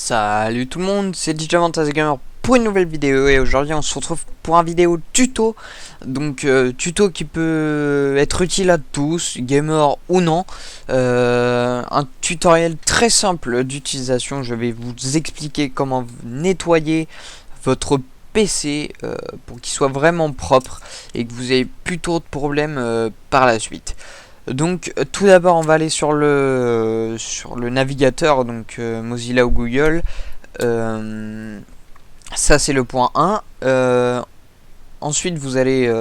Salut tout le monde, c'est DJ Gamer pour une nouvelle vidéo et aujourd'hui on se retrouve pour un vidéo tuto. Donc tuto qui peut être utile à tous, gamer ou non. Un tutoriel très simple d'utilisation, je vais vous expliquer comment nettoyer votre PC pour qu'il soit vraiment propre et que vous ayez plus trop de problèmes par la suite. Donc tout d'abord on va aller sur le navigateur, donc Mozilla ou Google. Ça c'est le point 1. Ensuite vous allez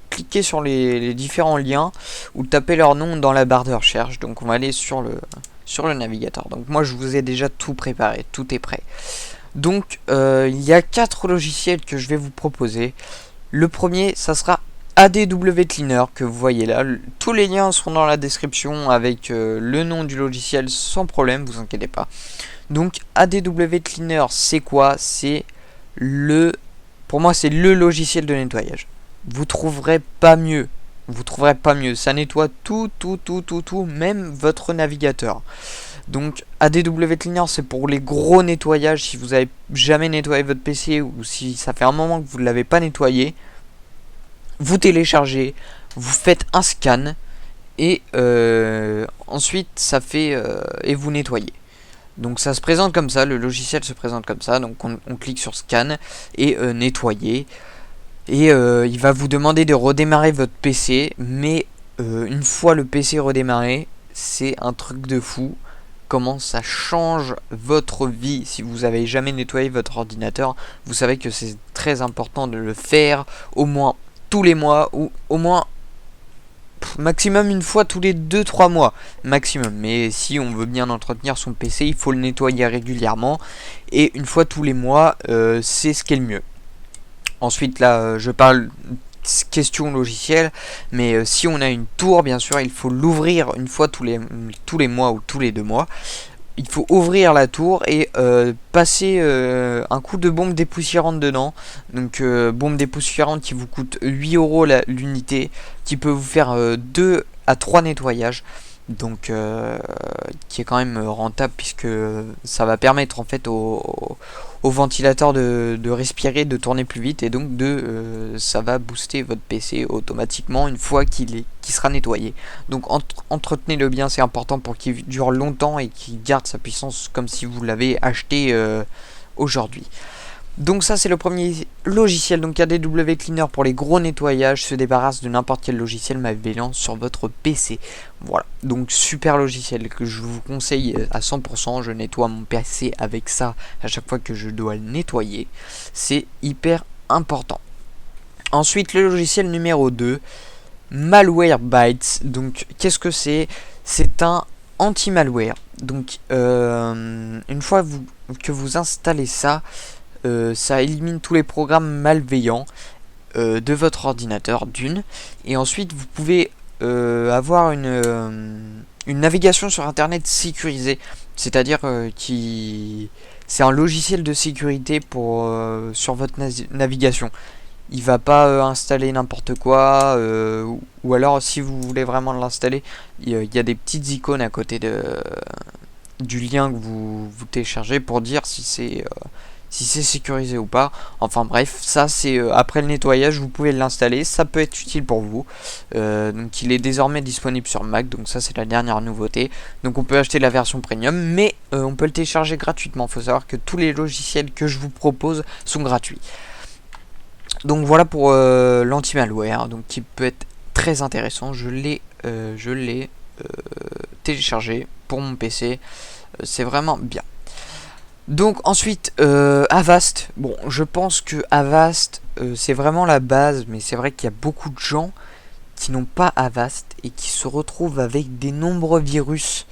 cliquer sur les différents liens ou taper leur nom dans la barre de recherche. Donc on va aller sur le navigateur. Donc moi je vous ai déjà tout préparé, tout est prêt. Donc il y a 4 logiciels que je vais vous proposer. Le premier ça sera ADW Cleaner que vous voyez là. Tous les liens sont dans la description avec le nom du logiciel sans problème, vous inquiétez pas. Donc ADW Cleaner c'est quoi? Pour moi c'est le logiciel de nettoyage. Vous trouverez pas mieux. Ça nettoie tout, même votre navigateur. Donc ADW Cleaner c'est pour les gros nettoyages. Si vous avez jamais nettoyé votre PC ou si ça fait un moment que vous ne l'avez pas nettoyé, vous téléchargez, vous faites un scan et ensuite ça fait et vous nettoyez. Donc ça se présente comme ça, le logiciel se présente comme ça. Donc on clique sur scan et nettoyer. Et il va vous demander de redémarrer votre PC. Mais une fois le PC redémarré, c'est un truc de fou. Comment ça change votre vie. Si vous avez jamais nettoyé votre ordinateur, vous savez que c'est très important de le faire au moins tous les mois ou au moins maximum une fois tous les 2-3 mois maximum. Mais si on veut bien entretenir son PC, il faut le nettoyer régulièrement et une fois tous les mois, c'est ce qui est le mieux. Ensuite là je parle question logicielle, mais si on a une tour, bien sûr il faut l'ouvrir une fois tous les mois ou tous les 2 mois. Il faut ouvrir la tour et passer un coup de bombe dépoussiérante dedans. Donc bombe dépoussiérante qui vous coûte 8 € l'unité, qui peut vous faire 2 à 3 nettoyages. Donc qui est quand même rentable puisque ça va permettre en fait au ventilateur de respirer, de tourner plus vite et donc ça va booster votre PC automatiquement une fois qu'il sera nettoyé. Donc entretenez-le bien, c'est important pour qu'il dure longtemps et qu'il garde sa puissance comme si vous l'avez acheté aujourd'hui. Donc ça c'est le premier logiciel, donc ADW Cleaner pour les gros nettoyages, se débarrasse de n'importe quel logiciel malveillant sur votre PC. Voilà, donc super logiciel que je vous conseille à 100%, je nettoie mon PC avec ça à chaque fois que je dois le nettoyer, c'est hyper important. Ensuite le logiciel numéro 2, Malwarebytes. Donc qu'est-ce que c'est? C'est un anti-malware. Donc une fois que vous installez ça, ça élimine tous les programmes malveillants de votre ordinateur d'une. Et ensuite vous pouvez avoir une navigation sur internet sécurisée. C'est-à-dire c'est un logiciel de sécurité sur votre navigation. Il va pas installer n'importe quoi, ou alors si vous voulez vraiment l'installer, il y a des petites icônes à côté du lien que vous téléchargez pour dire si c'est sécurisé ou pas. Enfin bref, ça c'est après le nettoyage, vous pouvez l'installer, ça peut être utile pour vous. Donc il est désormais disponible sur Mac, donc ça c'est la dernière nouveauté. Donc on peut acheter la version premium, mais on peut le télécharger gratuitement. Il faut savoir que tous les logiciels que je vous propose sont gratuits. Donc voilà pour l'anti-malware, donc qui peut être très intéressant. Je l'ai téléchargé pour mon PC, c'est vraiment bien. Donc ensuite Avast. Bon, je pense que Avast c'est vraiment la base, mais c'est vrai qu'il y a beaucoup de gens qui n'ont pas Avast et qui se retrouvent avec des nombreux virus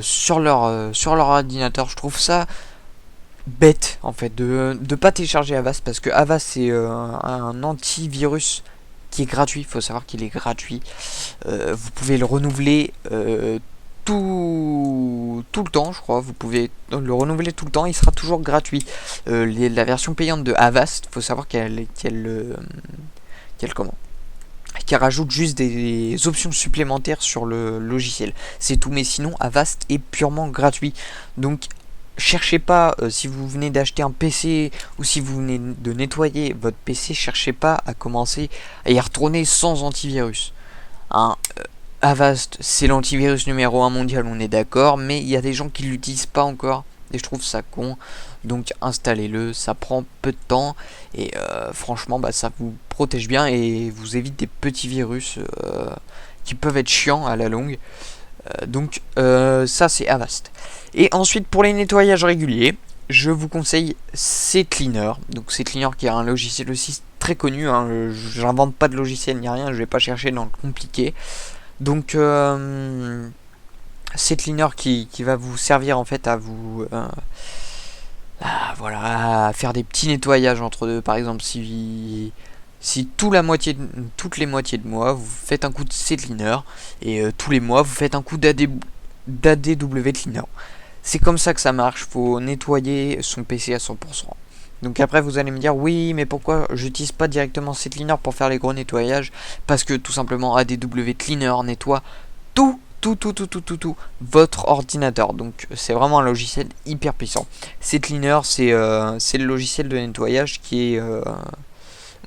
sur leur ordinateur. Je trouve ça bête en fait de pas télécharger Avast, parce que Avast c'est un antivirus qui est gratuit. Il faut savoir qu'il est gratuit. Vous pouvez le renouveler tout le temps, je crois. Vous pouvez le renouveler tout le temps, il sera toujours gratuit. La version payante de Avast, faut savoir qu'elle rajoute juste des options supplémentaires sur le logiciel. C'est tout, mais sinon Avast est purement gratuit. Donc cherchez pas, si vous venez d'acheter un PC ou si vous venez de nettoyer votre PC, cherchez pas à commencer à y retourner sans antivirus. Hein, Avast, c'est l'antivirus numéro 1 mondial, on est d'accord, mais il y a des gens qui l'utilisent pas encore et je trouve ça con. Donc installez-le, ça prend peu de temps et franchement bah, ça vous protège bien et vous évite des petits virus qui peuvent être chiants à la longue. Donc ça c'est Avast. Et ensuite pour les nettoyages réguliers, je vous conseille CCleaner. Donc CCleaner qui est un logiciel aussi très connu, hein. J'invente pas de logiciel ni rien, je vais pas chercher dans le compliqué. Donc CCleaner qui va vous servir en fait à vous voilà, à faire des petits nettoyages entre deux. Par exemple si toutes les moitiés de mois vous faites un coup de CCleaner et tous les mois vous faites un coup d'ADW Cleaner. C'est comme ça que ça marche, faut nettoyer son PC à 100%. Donc après vous allez me dire oui mais pourquoi j'utilise pas directement CCleaner pour faire les gros nettoyages? Parce que tout simplement ADW Cleaner nettoie tout votre ordinateur. Donc c'est vraiment un logiciel hyper puissant. CCleaner c'est le logiciel de nettoyage qui est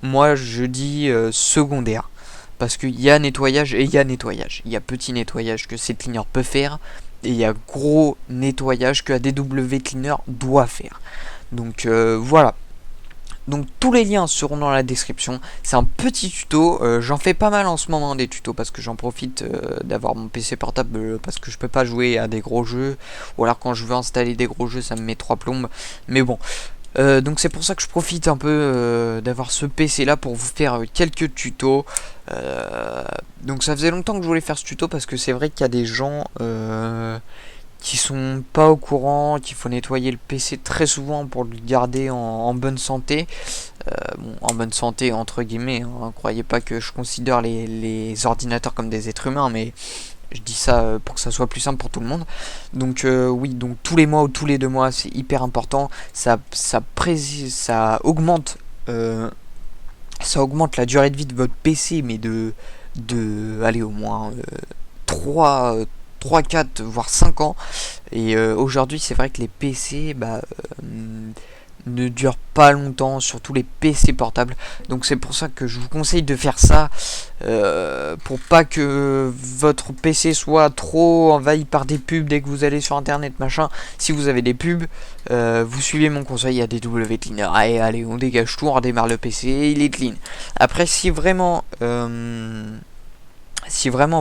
moi je dis secondaire. Parce qu'il y a nettoyage et il y a nettoyage. Il y a petit nettoyage que CCleaner peut faire et il y a gros nettoyage que ADW Cleaner doit faire. Donc voilà. Donc tous les liens seront dans la description. C'est un petit tuto, j'en fais pas mal en ce moment des tutos parce que j'en profite d'avoir mon PC portable parce que je peux pas jouer à des gros jeux. Ou alors quand je veux installer des gros jeux ça me met 3 plombes. Mais bon, donc c'est pour ça que je profite un peu d'avoir ce PC là pour vous faire quelques tutos. Donc ça faisait longtemps que je voulais faire ce tuto parce que c'est vrai qu'il y a des gens qui sont pas au courant qu'il faut nettoyer le PC très souvent pour le garder en bonne santé. Bon, en bonne santé entre guillemets, hein. Croyez pas que je considère les ordinateurs comme des êtres humains, mais je dis ça pour que ça soit plus simple pour tout le monde. Donc oui, donc tous les mois ou tous les 2 mois, c'est hyper important. Ça augmente la durée de vie de votre PC, mais allez, au moins 3, 4, voire 5 ans. Et aujourd'hui, c'est vrai que les PC ne durent pas longtemps, surtout les PC portables. Donc c'est pour ça que je vous conseille de faire ça pour pas que votre PC soit trop envahi par des pubs dès que vous allez sur internet machin. Si vous avez des pubs, vous suivez mon conseil, il y a des W Cleaner. Allez, on dégage tout, on redémarre le PC, il est clean. Après si vraiment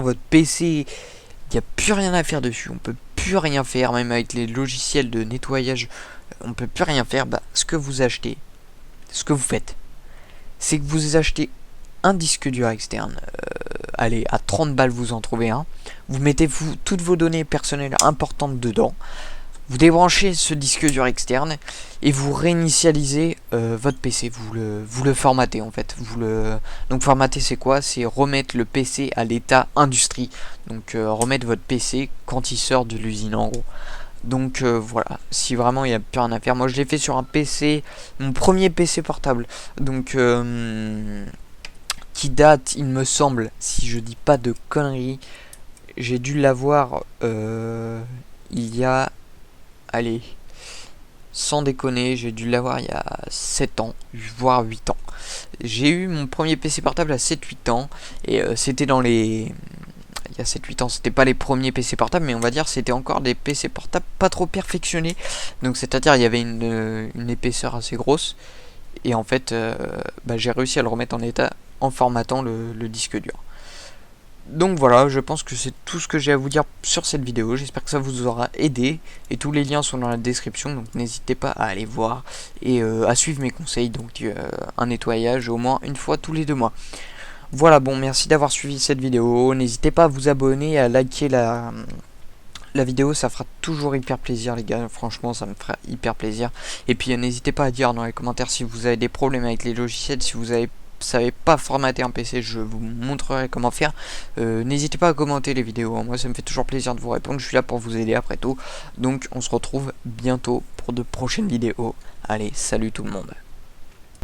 votre PC, il n'y a plus rien à faire dessus, on peut plus rien faire, même avec les logiciels de nettoyage, on peut plus rien faire. Ce que vous achetez, ce que vous faites, c'est que vous achetez un disque dur externe. Allez, à 30 balles vous en trouvez un. Vous mettez toutes vos données personnelles importantes dedans. Vous débranchez ce disque dur externe et vous réinitialisez votre PC. Vous le formatez en fait. Donc formater c'est quoi? C'est remettre le PC à l'état industrie. Donc remettre votre PC quand il sort de l'usine en gros. Donc voilà, si vraiment il n'y a plus rien à faire. Moi je l'ai fait sur un PC, mon premier PC portable. Donc qui date, il me semble, si je dis pas de conneries, j'ai dû l'avoir il y a... Allez, sans déconner, j'ai dû l'avoir il y a 7 ans, voire 8 ans. J'ai eu mon premier PC portable à 7-8 ans, et c'était dans les... Il y a 7-8 ans, c'était pas les premiers PC portables, mais on va dire c'était encore des PC portables pas trop perfectionnés. Donc c'est-à-dire il y avait une épaisseur assez grosse, et en fait j'ai réussi à le remettre en état en formatant le disque dur. Donc voilà, je pense que c'est tout ce que j'ai à vous dire sur cette vidéo. J'espère que ça vous aura aidé. Et tous les liens sont dans la description. Donc n'hésitez pas à aller voir et à suivre mes conseils. Donc un nettoyage au moins une fois tous les 2 mois. Voilà, bon, merci d'avoir suivi cette vidéo. N'hésitez pas à vous abonner, à liker la vidéo. Ça fera toujours hyper plaisir les gars. Franchement, ça me fera hyper plaisir. Et puis n'hésitez pas à dire dans les commentaires si vous avez des problèmes avec les logiciels. Si vous savez pas formater un PC, je vous montrerai comment faire. N'hésitez pas à commenter les vidéos, moi ça me fait toujours plaisir de vous répondre, je suis là pour vous aider après tout. Donc on se retrouve bientôt pour de prochaines vidéos. Allez, salut tout le monde.